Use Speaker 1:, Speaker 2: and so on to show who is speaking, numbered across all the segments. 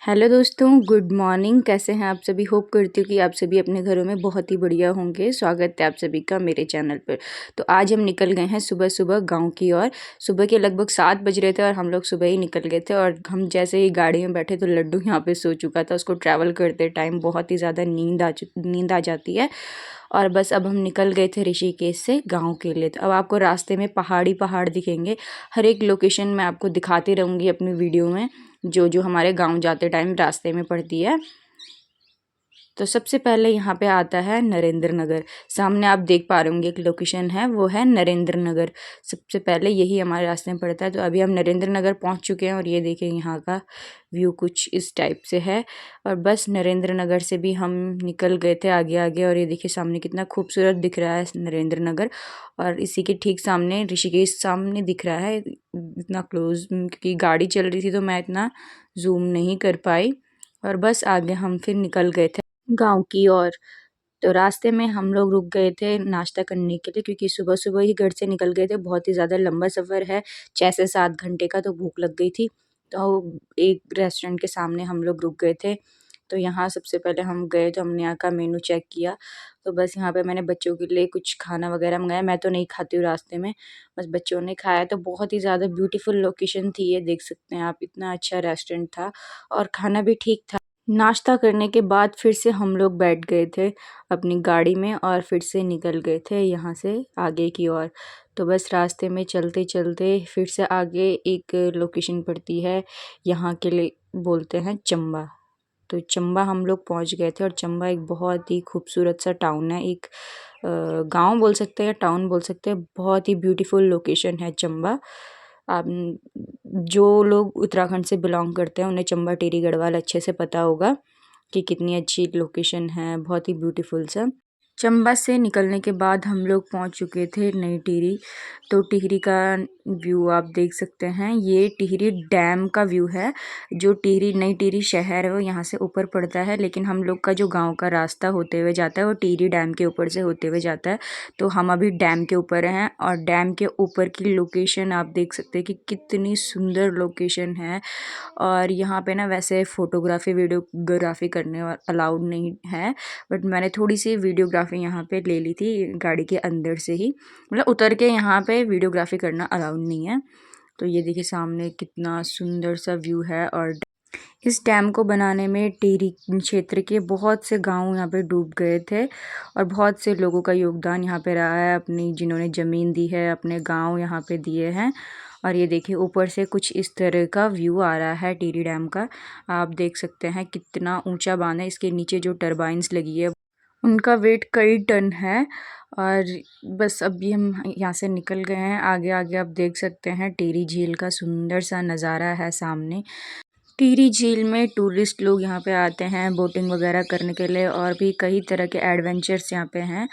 Speaker 1: Hello दोस्तों, good morning. कैसे हैं आप सभी? होप करती हूँ कि आप सभी अपने घरों में बहुत ही बढ़िया होंगे। स्वागत है आप सभी का मेरे चैनल पर। तो आज हम निकल गए हैं सुबह सुबह गांव की ओर। सुबह के लगभग 7 बज रहे थे और हम लोग सुबह ही निकल गए थे। और हम जैसे ही गाड़ी में बैठे तो लड्डू यहाँ पे सो चुका था। उसको ट्रैवल करते टाइम बहुत ही ज़्यादा नींद आ जाती है। और बस अब हम निकल गए थे ऋषिकेश से गांव के लिए। तो अब आपको रास्ते में पहाड़ दिखेंगे। हर एक लोकेशन मैं आपको दिखाती रहूँगी अपनी वीडियो में, जो जो हमारे गांव जाते टाइम रास्ते में पड़ती है। तो सबसे पहले यहाँ पे आता है नरेंद्र नगर। सामने आप देख पा रहे होंगे एक लोकेशन है, वो है नरेंद्र नगर। सबसे पहले यही हमारे रास्ते में पड़ता है। तो अभी हम नरेंद्र नगर पहुँच चुके हैं और ये देखें यहाँ का व्यू कुछ इस टाइप से है। और बस नरेंद्र नगर से भी हम निकल गए थे आगे आगे। और ये देखिए सामने कितना खूबसूरत दिख रहा है नरेंद्र नगर। और इसी के ठीक सामने ऋषिकेश सामने दिख रहा है, इतना क्लोज, क्योंकि गाड़ी चल रही थी तो मैं इतना जूम नहीं कर पाई। और बस आगे हम फिर निकल गए थे गांव की ओर। तो रास्ते में हम लोग रुक गए थे नाश्ता करने के लिए, क्योंकि सुबह सुबह ही घर से निकल गए थे। बहुत ही ज़्यादा लंबा सफ़र है, 6 से 7 घंटे का। तो भूख लग गई थी, तो एक रेस्टोरेंट के सामने हम लोग रुक गए थे। तो यहाँ सबसे पहले हम गए तो हमने यहाँ का मेनू चेक किया। तो बस यहाँ पे मैंने बच्चों के लिए कुछ खाना वगैरह मंगाया। मैं तो नहीं खाती हूँ रास्ते में, बस बच्चों ने खाया। तो बहुत ही ज़्यादा ब्यूटीफुल लोकेशन थी, ये देख सकते हैं आप। इतना अच्छा रेस्टोरेंट था और खाना भी ठीक था। नाश्ता करने के बाद फिर से हम लोग बैठ गए थे अपनी गाड़ी में और फिर से निकल गए थे यहाँ से आगे की ओर। तो बस रास्ते में चलते चलते फिर से आगे एक लोकेशन पड़ती है, यहाँ के लिए बोलते हैं चंबा। तो चंबा हम लोग पहुँच गए थे। और चंबा एक बहुत ही खूबसूरत सा टाउन है, एक गांव बोल सकते हैं, टाउन बोल सकते हैं। बहुत ही ब्यूटीफुल लोकेशन है चंबा। आप जो लोग उत्तराखंड से बिलोंग करते हैं उन्हें चंबा टिहरी गढ़वाल अच्छे से पता होगा कि कितनी अच्छी लोकेशन है, बहुत ही ब्यूटीफुल सा। चंबा से निकलने के बाद हम लोग पहुंच चुके थे नई टिहरी। तो टिहरी का व्यू आप देख सकते हैं, ये टिहरी डैम का व्यू है। जो टिहरी नई टिहरी शहर है वो यहाँ से ऊपर पड़ता है, लेकिन हम लोग का जो गांव का रास्ता होते हुए जाता है वो टिहरी डैम के ऊपर से होते हुए जाता है। तो हम अभी डैम के ऊपर हैं और डैम के ऊपर की लोकेशन आप देख सकते हैं कि कितनी सुंदर लोकेशन है। और यहाँ पे ना वैसे फ़ोटोग्राफ़ी वीडियोग्राफ़ी करने अलाउड नहीं है, बट मैंने थोड़ी सी वीडियोग्राफ़ी यहाँ पे ले ली थी गाड़ी के अंदर से ही। मतलब उतर के यहाँ पे वीडियोग्राफ़ी करना अलाउड नहीं है। तो ये देखिए सामने कितना सुंदर सा व्यू है। और इस डैम को बनाने में टिहरी क्षेत्र के बहुत से गांव यहाँ पे डूब गए थे और बहुत से लोगों का योगदान यहाँ पे रहा है, अपनी जिन्होंने ज़मीन दी है, अपने गांव यहाँ पे दिए हैं। और ये देखिए ऊपर से कुछ इस तरह का व्यू आ रहा है टिहरी डैम का। आप देख सकते हैं कितना ऊंचा बांध है। इसके नीचे जो टरबाइन्स लगी है उनका वेट कई टन है। और बस अभी हम यहाँ से निकल गए हैं। आगे आगे आप देख सकते हैं टिहरी झील का सुंदर सा नज़ारा है सामने। टिहरी झील में टूरिस्ट लोग यहाँ पे आते हैं बोटिंग वगैरह करने के लिए, और भी कई तरह के एडवेंचर्स यहाँ पे हैं।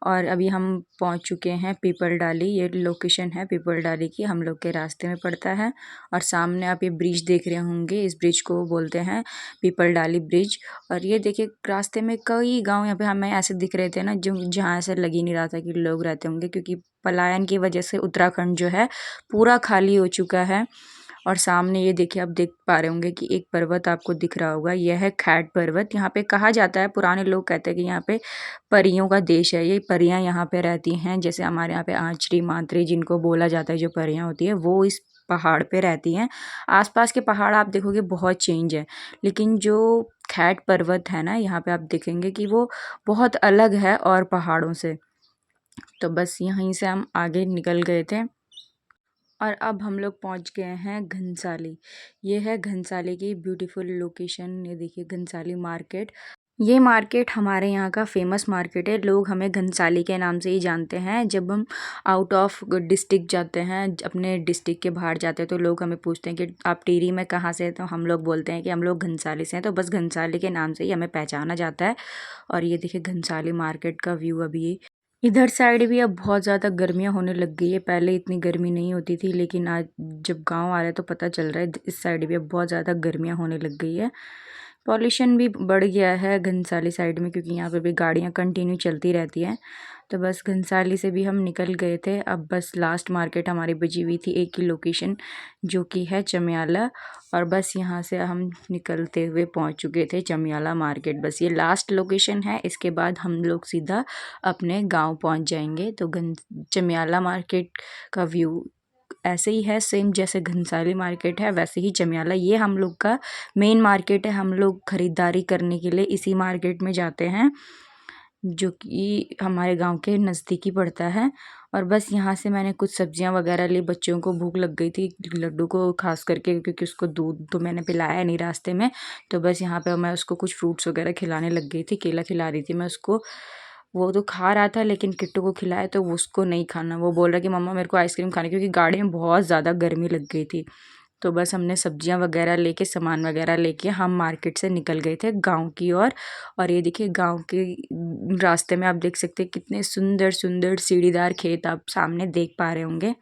Speaker 1: और अभी हम पहुँच चुके हैं पीपल डाली। ये लोकेशन है पीपल डाली की, हम लोग के रास्ते में पड़ता है। और सामने आप ये ब्रिज देख रहे होंगे, इस ब्रिज को बोलते हैं पीपल डाली ब्रिज। और ये देखिए रास्ते में कई गांव यहाँ पे हमें ऐसे दिख रहे थे ना, जो जहाँ ऐसे लग ही नहीं रहा था कि लोग रहते होंगे, क्योंकि पलायन की वजह से उत्तराखंड जो है पूरा खाली हो चुका है। और सामने ये देखिए आप देख पा रहे होंगे कि एक पर्वत आपको दिख रहा होगा, यह है खैट पर्वत। यहाँ पे कहा जाता है, पुराने लोग कहते हैं कि यहाँ पे परियों का देश है। ये परियां यहाँ पे रहती हैं, जैसे हमारे यहाँ पे आंचरी माद्री जिनको बोला जाता है, जो परियां होती है वो इस पहाड़ पे रहती हैं। आसपास के पहाड़ आप देखोगे बहुत चेंज है, लेकिन जो खैट पर्वत है ना, यहाँ पे आप देखेंगे कि वो बहुत अलग है और पहाड़ों से। तो बस यहीं से हम आगे निकल गए थे और अब हम लोग पहुंच गए हैं घनसाली। ये है घनसाली की ब्यूटीफुल लोकेशन। ये देखिए घनसाली मार्केट। ये मार्केट हमारे यहाँ का फेमस मार्केट है। लोग हमें घनसाली के नाम से ही जानते हैं। जब हम आउट ऑफ डिस्ट्रिक्ट जाते हैं, अपने डिस्ट्रिक्ट के बाहर जाते हैं, तो लोग हमें पूछते हैं कि आप टिहरी में कहाँ से हैं, तो हम लोग बोलते हैं कि हम लोग घनसाली से हैं। तो बस घनसाली के नाम से ही हमें पहचाना जाता है। और ये देखिए घनसाली मार्केट का व्यू। अभी इधर साइड भी अब बहुत ज़्यादा गर्मियाँ होने लग गई है। पहले इतनी गर्मी नहीं होती थी, लेकिन आज जब गांव आ रहे हैं तो पता चल रहा है इस साइड भी अब बहुत ज़्यादा गर्मियाँ होने लग गई है। पॉल्यूशन भी बढ़ गया है घनसाली साइड में, क्योंकि यहाँ पे भी गाड़ियाँ कंटिन्यू चलती रहती हैं। तो बस घनसाली से भी हम निकल गए थे। अब बस लास्ट मार्केट हमारी बची हुई थी एक ही लोकेशन, जो कि है चमियाला, और बस यहाँ से हम निकलते हुए पहुँच चुके थे चमियाला मार्केट। बस ये लास्ट लोकेशन है, इसके बाद हम लोग सीधा अपने गांव पहुँच जाएंगे। तो चमियाला मार्केट का व्यू ऐसे ही है, सेम जैसे घनसाली मार्केट है वैसे ही चमियाला, ये हम लोग का मेन मार्केट है। हम लोग खरीदारी करने के लिए इसी मार्केट में जाते हैं, जो कि हमारे गांव के नज़दीक ही पड़ता है। और बस यहाँ से मैंने कुछ सब्जियां वगैरह ली, बच्चों को भूख लग गई थी, लड्डू को खास करके, क्योंकि उसको दूध तो मैंने पिलाया नहीं रास्ते में। तो बस यहाँ पे मैं उसको कुछ फ्रूट्स वगैरह खिलाने लग गई थी, केला खिला रही थी मैं उसको। वो तो खा रहा था, लेकिन किट्टू को खिलाया तो उसको नहीं खाना, वो बोल रहा कि मम्मा मेरे को आइसक्रीम खानी, क्योंकि गाड़ी में बहुत ज़्यादा गर्मी लग गई थी। तो बस हमने सब्जियां वगैरह लेके, सामान वगैरह लेके हम मार्केट से निकल गए थे गांव की ओर। और ये देखिए गांव के रास्ते में आप देख सकते हैं कितने सुंदर सुंदर सीढ़ीदार खेत आप सामने देख पा रहे होंगे।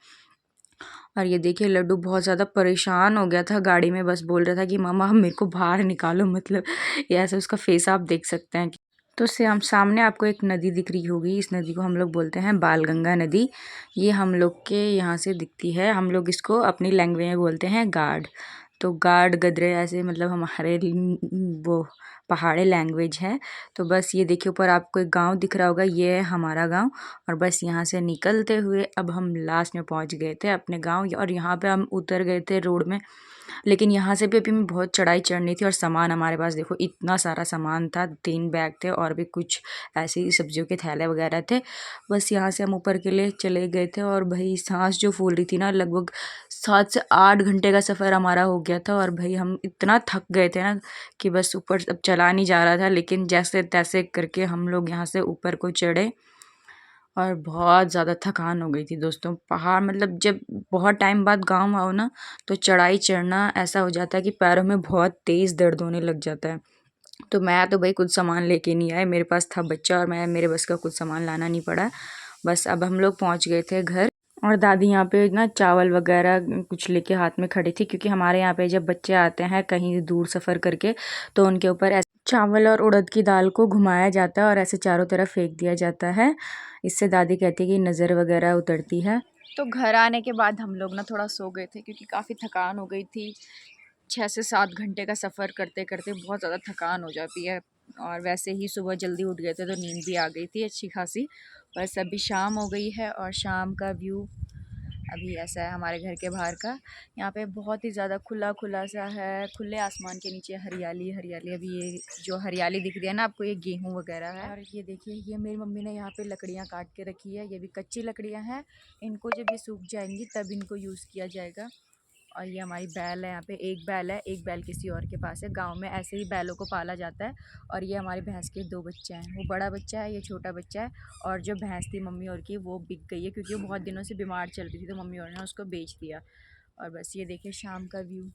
Speaker 1: और ये देखिए लड्डू बहुत ज़्यादा परेशान हो गया था गाड़ी में, बस बोल रहा था कि मामा मेरे को बाहर निकालो, मतलब ये ऐसे उसका फेस आप देख सकते हैं। तो से हम सामने आपको एक नदी दिख रही होगी, इस नदी को हम लोग बोलते हैं बालगंगा नदी। ये हम लोग के यहाँ से दिखती है, हम लोग इसको अपनी लैंग्वेज में बोलते हैं गाड। तो गाड गदरे ऐसे मतलब हमारे वो पहाड़ी लैंग्वेज है। तो बस ये देखिए ऊपर आपको एक गांव दिख रहा होगा, ये है हमारा गांव। और बस यहाँ से निकलते हुए अब हम लास्ट में पहुँच गए थे अपने गांव, और यहाँ पे हम उतर गए थे रोड में। लेकिन यहाँ से भी अभी में बहुत चढ़ाई चढ़नी थी, और सामान हमारे पास देखो इतना सारा सामान था, 3 बैग थे और भी कुछ ऐसे ही सब्जियों के थैले वगैरह थे। बस यहाँ से हम ऊपर के लिए चले गए थे, और भाई सांस जो फूल रही थी ना, लगभग 7 से 8 घंटे का सफ़र हमारा हो गया था। और भाई हम इतना थक गए थे ना कि बस ऊपर अब चला नहीं जा रहा था, लेकिन जैसे तैसे करके हम लोग यहाँ से ऊपर को चढ़े। और बहुत ज़्यादा थकान हो गई थी दोस्तों, पहाड़ मतलब जब बहुत टाइम बाद गाँव आओ ना, तो चढ़ाई चढ़ना ऐसा हो जाता है कि पैरों में बहुत तेज़ दर्द होने लग जाता है। तो मैं तो भाई कुछ सामान लेके नहीं आई, मेरे पास था बच्चा, और मेरे बस का कुछ सामान लाना नहीं पड़ा। बस अब हम लोग पहुँच गए थे घर, और दादी यहाँ पे ना चावल वगैरह कुछ लेके हाथ में खड़ी थी, क्योंकि हमारे यहाँ पे जब बच्चे आते हैं कहीं दूर सफ़र करके, तो उनके ऊपर ऐसे चावल और उड़द की दाल को घुमाया जाता है और ऐसे चारों तरफ फेंक दिया जाता है। इससे दादी कहती है कि नज़र वगैरह उतरती है। तो घर आने के बाद हम लोग ना थोड़ा सो गए थे, क्योंकि काफ़ी थकान हो गई थी। 6 से 7 घंटे का सफ़र करते करते बहुत ज़्यादा थकान हो जाती है, और वैसे ही सुबह जल्दी उठ गए थे तो नींद भी आ गई थी अच्छी खासी। बस अभी शाम हो गई है, और शाम का व्यू अभी ऐसा है हमारे घर के बाहर का। यहाँ पे बहुत ही ज़्यादा खुला खुला सा है, खुले आसमान के नीचे हरियाली हरियाली। अभी ये जो हरियाली दिख रही है ना आपको, ये गेहूँ वगैरह है। और ये देखिए ये मेरी मम्मी ने यहाँ पे लकड़ियाँ काट के रखी है, ये भी कच्ची लकड़ियाँ हैं। इनको जब ये सूख जाएंगी तब इनको यूज़ किया जाएगा। और ये हमारी बैल है, यहाँ पे एक बैल है, एक बैल किसी और के पास है। गांव में ऐसे ही बैलों को पाला जाता है। और ये हमारी भैंस के 2 बच्चे हैं, वो बड़ा बच्चा है, ये छोटा बच्चा है। और जो भैंस थी मम्मी और की, वो बिक गई है, क्योंकि वो बहुत दिनों से बीमार चल रही थी, तो मम्मी और ने उसको बेच दिया। और बस ये देखिए शाम का व्यू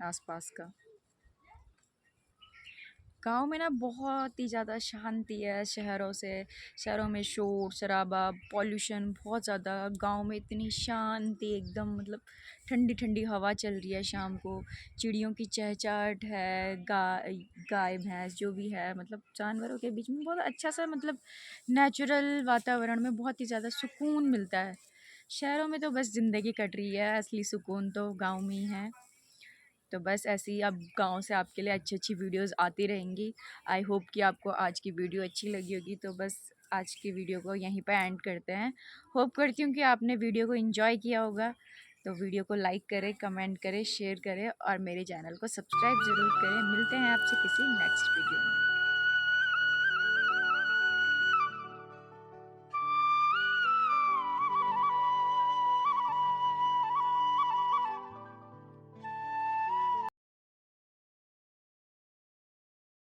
Speaker 1: आसपास का। गांव में ना बहुत ही ज़्यादा शांति है शहरों से। शहरों में शोर शराबा, पॉल्यूशन बहुत ज़्यादा। गांव में इतनी शांति एकदम, मतलब ठंडी ठंडी हवा चल रही है शाम को, चिड़ियों की चहचहाट है, गाय भैंस जो भी है, मतलब जानवरों के बीच में बहुत अच्छा सा, मतलब नेचुरल वातावरण में बहुत ही ज़्यादा सुकून मिलता है। शहरों में तो बस ज़िंदगी कट रही है, असली सुकून तो गाँव में ही है। तो बस ऐसे ही अब गाँव से आपके लिए अच्छी अच्छी वीडियोस आती रहेंगी। आई होप कि आपको आज की वीडियो अच्छी लगी होगी। तो बस आज की वीडियो को यहीं पे एंड करते हैं। होप करती हूँ कि आपने वीडियो को एंजॉय किया होगा। तो वीडियो को लाइक करें, कमेंट करें, शेयर करें, और मेरे चैनल को सब्सक्राइब ज़रूर करें। मिलते हैं आपसे किसी नेक्स्ट वीडियो में।